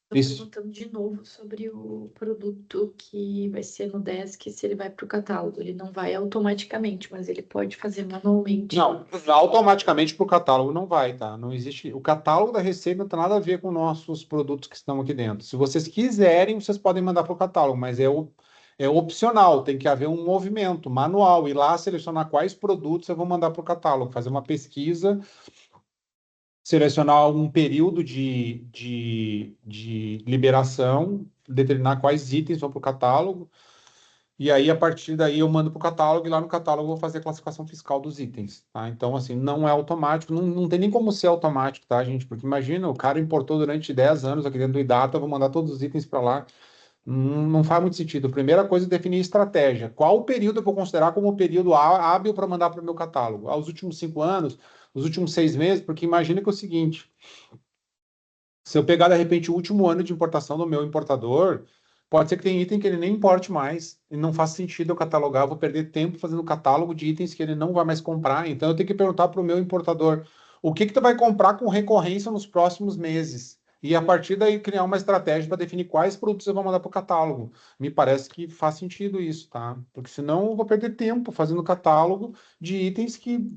S2: Estou
S1: Isso.
S2: perguntando de novo sobre o produto que vai ser no Desk, se ele vai para o catálogo. Ele não vai automaticamente, mas ele pode fazer manualmente.
S1: Não, automaticamente para o catálogo não vai, tá? Não existe. O catálogo da Receita não tem nada a ver com nossos produtos que estão aqui dentro. Se vocês quiserem, vocês podem mandar para o catálogo, mas é opcional, tem que haver um movimento manual, ir lá selecionar quais produtos eu vou mandar para o catálogo, fazer uma pesquisa, selecionar um período de liberação, determinar quais itens vão para o catálogo, e aí, a partir daí, eu mando para o catálogo, e lá no catálogo eu vou fazer a classificação fiscal dos itens, tá? Então, assim, não é automático, não tem nem como ser automático, tá, gente? Porque imagina, o cara importou durante 10 anos aqui dentro do iData, eu vou mandar todos os itens para lá. Não faz muito sentido. A primeira coisa é definir estratégia. Qual o período eu vou considerar como o período hábil para mandar para o meu catálogo? Aos últimos 5 anos, os últimos 6 meses, porque imagina que é o seguinte, se eu pegar, de repente, o último ano de importação do meu importador, pode ser que tem item que ele nem importe mais, e não faz sentido eu catalogar, eu vou perder tempo fazendo catálogo de itens que ele não vai mais comprar. Então, eu tenho que perguntar para o meu importador, o que que tu vai comprar com recorrência nos próximos meses? E, a partir daí, criar uma estratégia para definir quais produtos eu vou mandar para o catálogo. Me parece que faz sentido isso, tá? Porque senão eu vou perder tempo fazendo catálogo de itens que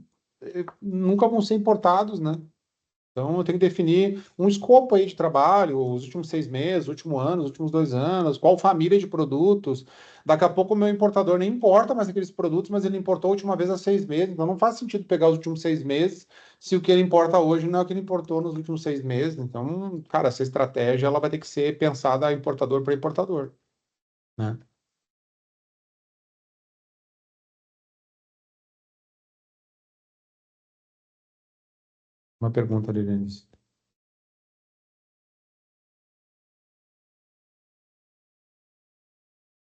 S1: nunca vão ser importados, né? Então, eu tenho que definir um escopo aí de trabalho, os últimos 6 meses, último ano, os últimos 2 anos, qual família de produtos. Daqui a pouco o meu importador nem importa mais aqueles produtos, mas ele importou a última vez há 6 meses. Então, não faz sentido pegar os últimos 6 meses se o que ele importa hoje não é o que ele importou nos últimos 6 meses. Então, cara, essa estratégia ela vai ter que ser pensada importador para importador, né? Uma pergunta, Liliane.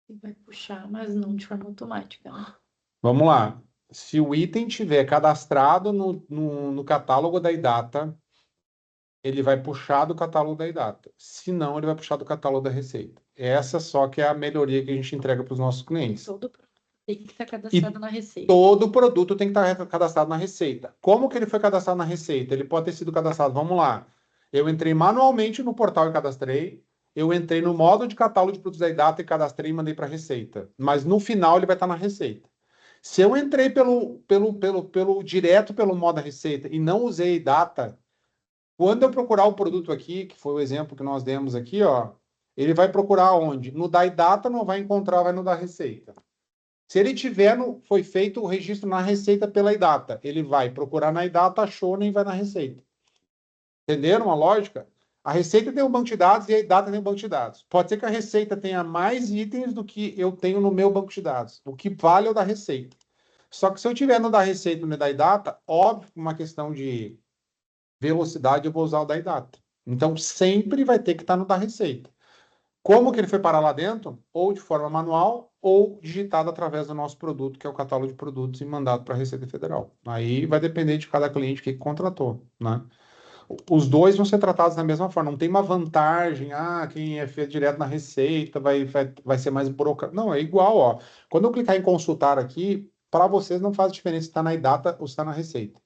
S2: E vai puxar, mas não de forma automática, né?
S1: Vamos lá. Se o item tiver cadastrado no catálogo da Idata, ele vai puxar do catálogo da Idata. Se não, ele vai puxar do catálogo da Receita. Essa só que é a melhoria que a gente entrega para os nossos clientes.
S2: Todo produto tem que estar
S1: E
S2: cadastrado na Receita.
S1: todo produto tem que estar cadastrado na Receita. Como que ele foi cadastrado na Receita? Ele pode ter sido cadastrado, vamos lá. Eu entrei manualmente no portal e cadastrei. Eu entrei no modo de catálogo de produtos da Idata e cadastrei e mandei para a Receita. Mas no final ele vai estar na Receita. Se eu entrei direto pelo modo da Receita e não usei data, quando eu procurar o produto aqui, que foi o exemplo que nós demos aqui, ó, ele vai procurar onde? No da data não vai encontrar, vai no da receita. Se ele tiver foi feito o registro na receita pela idata, ele vai procurar na idata, achou, nem vai na receita. Entenderam a lógica? A receita tem um banco de dados e a idata tem um banco de dados. Pode ser que a receita tenha mais itens do que eu tenho no meu banco de dados. O que vale é o da receita. Só que se eu tiver no da receita e no da idata, óbvio, uma questão de velocidade, eu vou usar o da idata. Então, sempre vai ter que estar no da receita. Como que ele foi parar lá dentro? Ou de forma manual, ou digitado através do nosso produto, que é o catálogo de produtos, e mandado para a Receita Federal. Aí vai depender de cada cliente que contratou, né? Os dois vão ser tratados da mesma forma. Não tem uma vantagem, quem é feito direto na Receita vai ser mais burocrático. Não, é igual, ó. Quando eu clicar em consultar aqui, para vocês não faz diferença se está na Idata ou se está na Receita.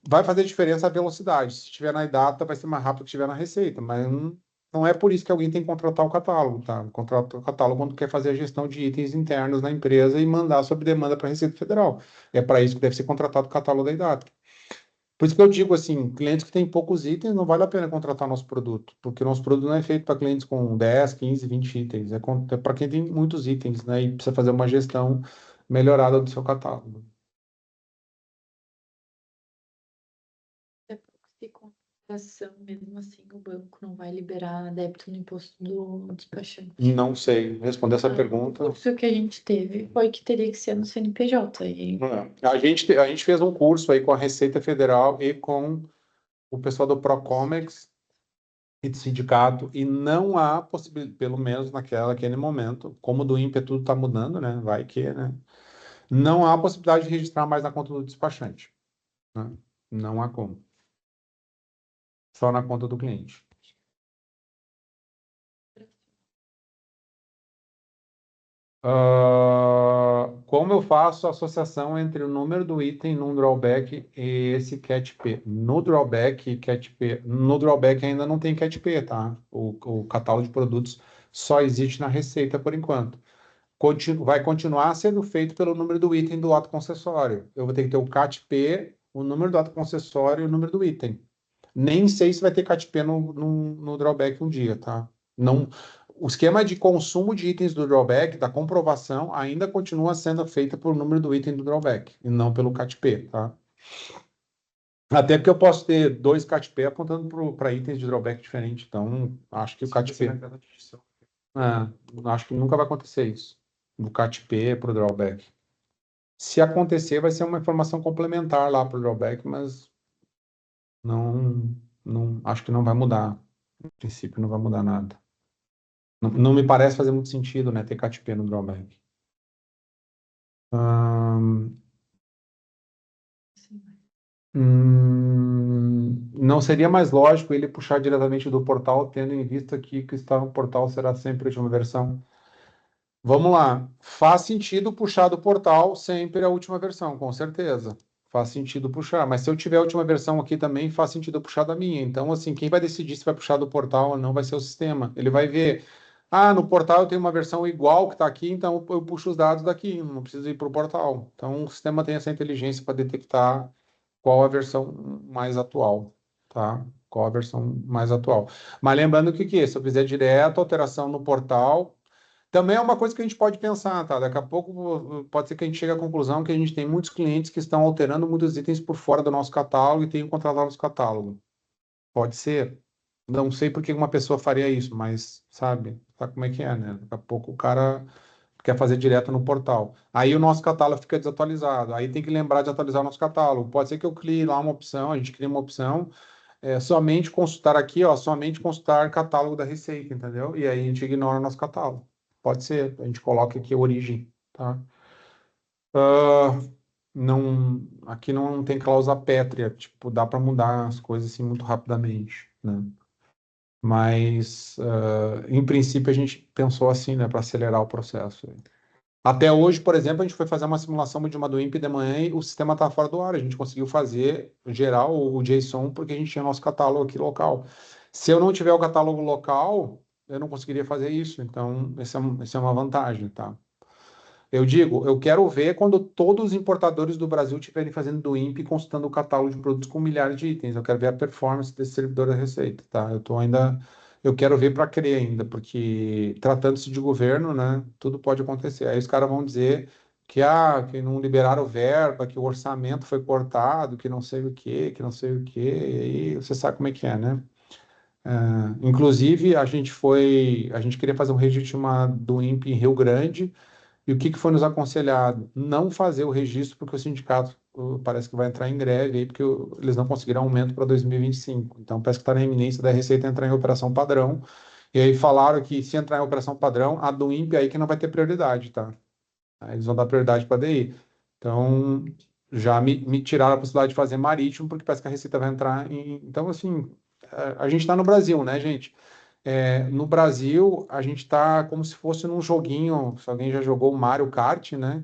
S1: Vai fazer diferença a velocidade. Se estiver na data, vai ser mais rápido que estiver na receita, mas não é por isso que alguém tem que contratar o catálogo, tá? Contrata o catálogo quando quer fazer a gestão de itens internos na empresa e mandar sob demanda para a Receita Federal. É para isso que deve ser contratado o catálogo da Idata. Por isso que eu digo assim, clientes que têm poucos itens, não vale a pena contratar nosso produto, porque o nosso produto não é feito para clientes com 10, 15, 20 itens, é para quem tem muitos itens, né? E precisa fazer uma gestão melhorada do seu catálogo.
S2: É porque se compensação, mesmo assim, o banco não vai liberar débito no imposto do despachante.
S1: Não sei responder essa pergunta.
S2: O curso que a gente teve foi que teria que ser no CNPJ.
S1: A gente fez um curso aí com a Receita Federal e com o pessoal do Procomex e do sindicato, e não há possibilidade, pelo menos naquele momento, como do INPE tudo está mudando, né? Vai que, né? Não há possibilidade de registrar mais na conta do despachante, né? Não há como. Só na conta do cliente. Como eu faço a associação entre o número do item num drawback e esse CAT-P? No drawback e CAT-P, no drawback ainda não tem CAT-P, tá? O catálogo de produtos só existe na receita por enquanto. Vai continuar sendo feito pelo número do item do ato concessório. Eu vou ter que ter o CAT-P, o número do ato concessório e o número do item. Nem sei se vai ter CAT-P no drawback um dia, tá? Não, o esquema de consumo de itens do drawback, da comprovação, ainda continua sendo feita por número do item do drawback, e não pelo CAT-P, tá? Até porque eu posso ter dois CAT-P apontando para itens de drawback diferentes, então acho que o CAT-P... acho que nunca vai acontecer isso, do CAT-P para o drawback. Se acontecer, vai ser uma informação complementar lá para o drawback, mas acho que não vai mudar. No princípio, não vai mudar nada. Não me parece fazer muito sentido, né, ter CAT-P no drawback.
S2: Sim.
S1: Não seria mais lógico ele puxar diretamente do portal, tendo em vista que o que está no portal será sempre a última versão? Vamos lá. Faz sentido puxar do portal sempre a última versão, com certeza. Faz sentido puxar. Mas se eu tiver a última versão aqui também, faz sentido puxar da minha. Então, assim, quem vai decidir se vai puxar do portal ou não vai ser o sistema. Ele vai ver, ah, no portal eu tenho uma versão igual que está aqui, então eu puxo os dados daqui, não preciso ir para o portal. Então, o sistema tem essa inteligência para detectar qual a versão mais atual, tá? Qual a versão mais atual. Mas lembrando que se eu fizer direto alteração no portal, também é uma coisa que a gente pode pensar, tá? Daqui a pouco pode ser que a gente chegue à conclusão que a gente tem muitos clientes que estão alterando muitos itens por fora do nosso catálogo e tem que contratar nosso catálogo. Pode ser. Não sei por que uma pessoa faria isso, mas sabe como é que é, né? Daqui a pouco o cara quer fazer direto no portal. Aí o nosso catálogo fica desatualizado. Aí tem que lembrar de atualizar o nosso catálogo. Pode ser que eu crie lá uma opção, a gente cria uma opção, somente consultar aqui, ó, somente consultar catálogo da Receita, entendeu? E aí a gente ignora o nosso catálogo. Pode ser, a gente coloca aqui a origem, tá? Ah, não, aqui não tem cláusula pétrea, tipo, dá para mudar as coisas assim muito rapidamente, né? Mas, em princípio, a gente pensou assim, né, para acelerar o processo. Até hoje, por exemplo, a gente foi fazer uma simulação de uma do INPE de manhã e o sistema estava fora do ar. A gente conseguiu fazer, gerar o JSON porque a gente tinha nosso catálogo aqui local. Se eu não tiver o catálogo local, eu não conseguiria fazer isso. Então, essa é uma vantagem, tá? Eu digo, eu quero ver quando todos os importadores do Brasil estiverem fazendo do INPE, consultando o catálogo de produtos com milhares de itens. Eu quero ver a performance desse servidor da Receita, tá? Eu quero ver para crer ainda, porque tratando-se de governo, né, tudo pode acontecer. Aí os caras vão dizer que não liberaram verba, que o orçamento foi cortado, que não sei o quê, que não sei o quê. E aí você sabe como é que é, né? Inclusive, a gente queria fazer um registro do INPE em Rio Grande. E o que foi nos aconselhado? Não fazer o registro, porque o sindicato parece que vai entrar em greve aí, porque eles não conseguiram aumento para 2025. Então, parece que está na iminência da Receita entrar em operação padrão. E aí falaram que se entrar em operação padrão, a do INPE aí que não vai ter prioridade, tá? Aí eles vão dar prioridade para a DI. Então, já me tiraram a possibilidade de fazer marítimo, porque parece que a Receita vai entrar em. Então, assim, a gente está no Brasil, né, gente? No Brasil, a gente está como se fosse num joguinho. Se alguém já jogou o Mario Kart, né?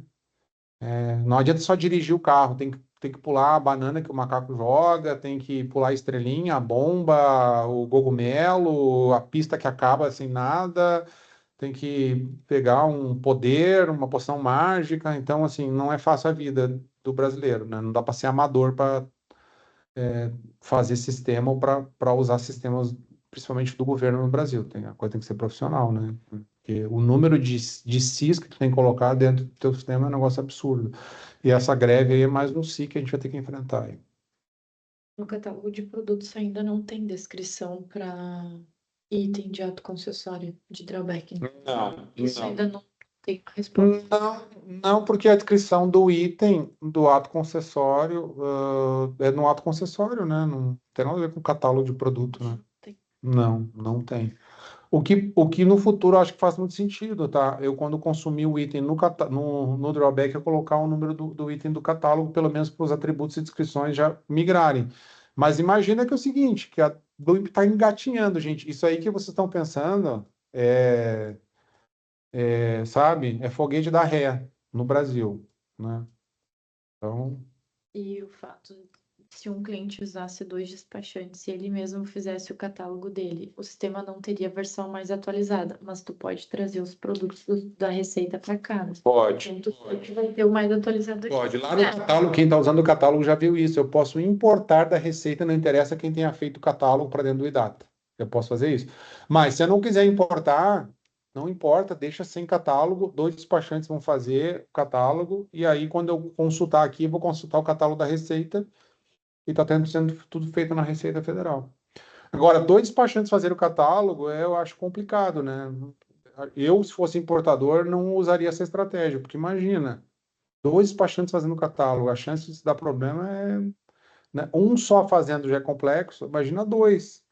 S1: Não adianta só dirigir o carro, tem que pular a banana que o macaco joga, tem que pular a estrelinha, a bomba, o cogumelo, a pista que acaba sem nada, tem que pegar um poder, uma poção mágica. Então, assim, não é fácil a vida do brasileiro, né? Não dá para ser amador para fazer sistema ou para usar sistemas, principalmente do governo no Brasil. A coisa tem que ser profissional, né? Porque o número de CIS que tu tem que colocar dentro do teu sistema é um negócio absurdo. E essa greve aí é mais um CI que a gente vai ter que enfrentar aí.
S2: No catálogo de produtos ainda não tem descrição para item de ato concessório de drawback.
S1: Não,
S2: Isso
S1: não.
S2: ainda não tem resposta.
S1: Não, porque a descrição do item do ato concessório é no ato concessório, né? Não tem nada a ver com o catálogo de produto, né?
S2: Tem.
S1: Não, não tem. O que no futuro eu acho que faz muito sentido, tá? Eu, quando consumir o item no drawback, eu colocar o número do item do catálogo, pelo menos para os atributos e descrições já migrarem. Mas imagina que é o seguinte, que a do está engatinhando, gente. Isso aí que vocês estão pensando sabe? É foguete da ré no Brasil, né? Então,
S2: E o fato, se um cliente usasse dois despachantes e ele mesmo fizesse o catálogo dele, o sistema não teria a versão mais atualizada, mas tu pode trazer os produtos da Receita para cá, né?
S1: pode.
S2: Então, tu sempre vai ter o mais atualizado aqui.
S1: Pode. Lá no catálogo, quem está usando o catálogo já viu isso. Eu posso importar da Receita, não interessa quem tenha feito o catálogo para dentro do iData. Eu posso fazer isso. Mas se eu não quiser importar, não importa, deixa sem catálogo. Dois despachantes vão fazer o catálogo. E aí, quando eu consultar aqui, eu vou consultar o catálogo da Receita. E está sendo tudo feito na Receita Federal. Agora, dois despachantes fazer o catálogo, eu acho complicado, né? Eu, se fosse importador, não usaria essa estratégia, porque imagina dois despachantes fazendo catálogo, a chance de se dar problema é, né? Um só fazendo já é complexo, imagina dois.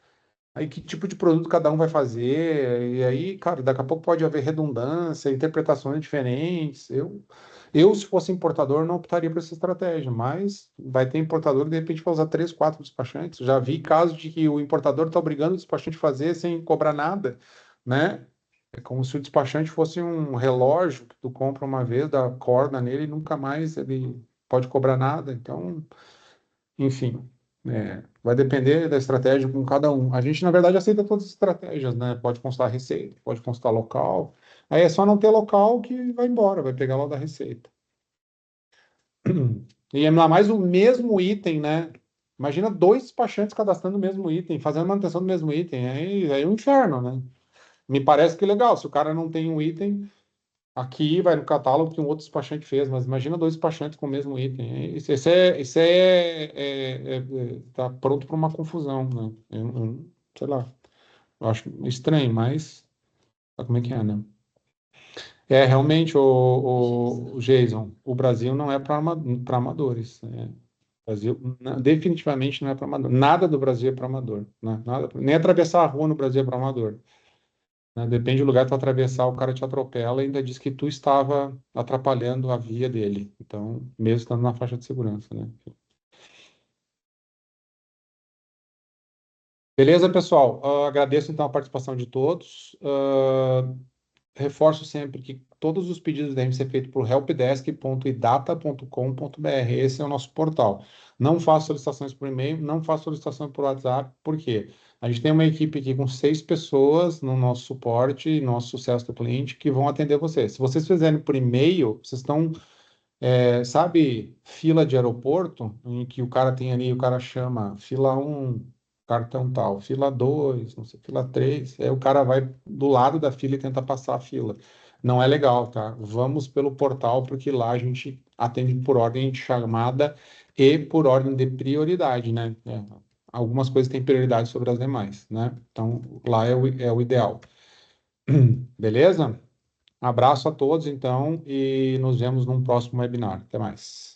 S1: Aí que tipo de produto cada um vai fazer? E aí, cara, daqui a pouco pode haver redundância, interpretações diferentes. Eu, se fosse importador, não optaria por essa estratégia, mas vai ter importador que de repente vai usar 3, 4 despachantes. Já vi casos de que o importador está obrigando o despachante a fazer sem cobrar nada, né? É como se o despachante fosse um relógio que tu compra uma vez, dá corda nele e nunca mais ele pode cobrar nada. Então, enfim, vai depender da estratégia com cada um. A gente, na verdade, aceita todas as estratégias, né? Pode constar receita, pode constar local. Aí é só não ter local que vai embora, vai pegar lá da receita. E ainda mais o mesmo item, né? Imagina 2 despachantes cadastrando o mesmo item, fazendo manutenção do mesmo item. Aí é um inferno, né? Me parece que é legal. Se o cara não tem um item, aqui vai no catálogo que um outro despachante fez, mas imagina 2 despachantes com o mesmo item. Tá pronto para uma confusão, né? Sei lá, eu acho estranho, mas sabe como é que é, né? Realmente, o Jason, o Brasil não é para amadores, né? O Brasil definitivamente não é para amador. Nada do Brasil é para amador, né? Nada, nem atravessar a rua no Brasil é para amador, né? Depende do lugar que tu atravessar, o cara te atropela e ainda diz que tu estava atrapalhando a via dele. Então, mesmo estando na faixa de segurança, né? Beleza, pessoal? Agradeço então a participação de todos. Reforço sempre que todos os pedidos devem ser feitos por helpdesk.idata.com.br. Esse é o nosso portal. Não faço solicitações por e-mail, não faço solicitação por WhatsApp, por quê? A gente tem uma equipe aqui com 6 pessoas no nosso suporte, nosso sucesso do cliente, que vão atender vocês. Se vocês fizerem por e-mail, vocês estão sabe, fila de aeroporto, em que o cara tem ali, o cara chama fila 1, cartão tal, fila 2, não sei, fila 3, aí o cara vai do lado da fila e tenta passar a fila. Não é legal, tá? Vamos pelo portal, porque lá a gente atende por ordem de chamada e por ordem de prioridade, né? Algumas coisas têm prioridade sobre as demais, né? Então, lá é o ideal. Beleza? Abraço a todos, então, e nos vemos num próximo webinar. Até mais.